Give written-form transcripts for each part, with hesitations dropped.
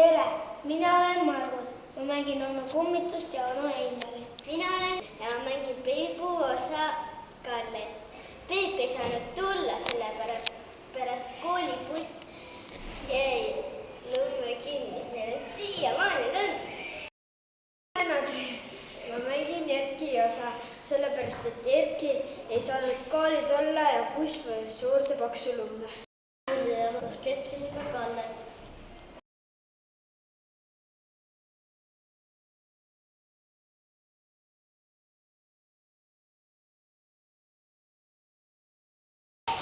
Tere, mina olen Margus. Ma mängin onu Kummitust ja onu Einari. Mina olen ja ma mängin Peibu osa Kallet. Peep ei saanud tulla, sellepärast koolibuss jäi Lumme kinni. Meil on siiamaani lund. Ma mängin Erki osa, sellepärast et Erki ei saanud kooli tulla ja buss võis suurde paksu lumme. Ja Ketliniga Kallet.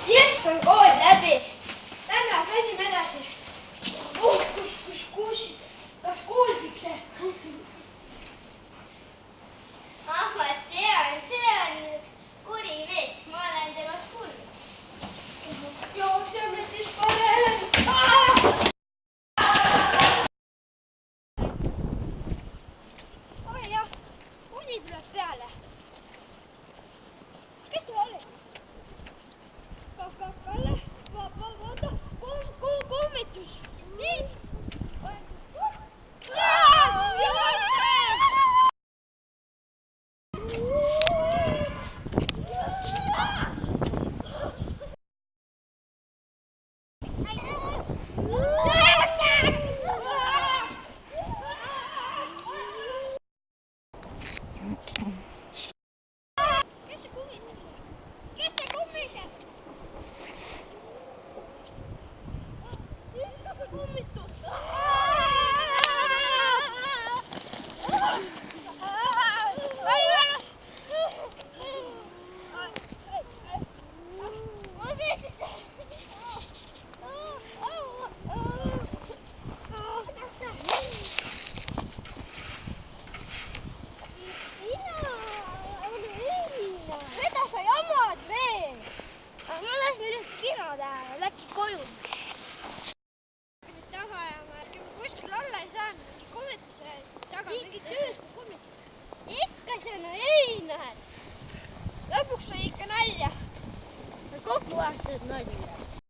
Jess, on kool läbi. Täna käsime edasi. Kas kuulsite? Ma tean, see on üks kuri mees. Ma olen temast kuulnud. Jookseme siis parem. Oi jah, uni tuleb peale. Kes sul oli? Kalle, vaata, kummitus. Mis? Läks koju. Taga ja ma kuskil alla ei saanud. Kummituse taga. Mingid süüsku kummitus. Ikka see on Einar. Lõpuks sai ikka nalja. Kogu aeg teed nalja.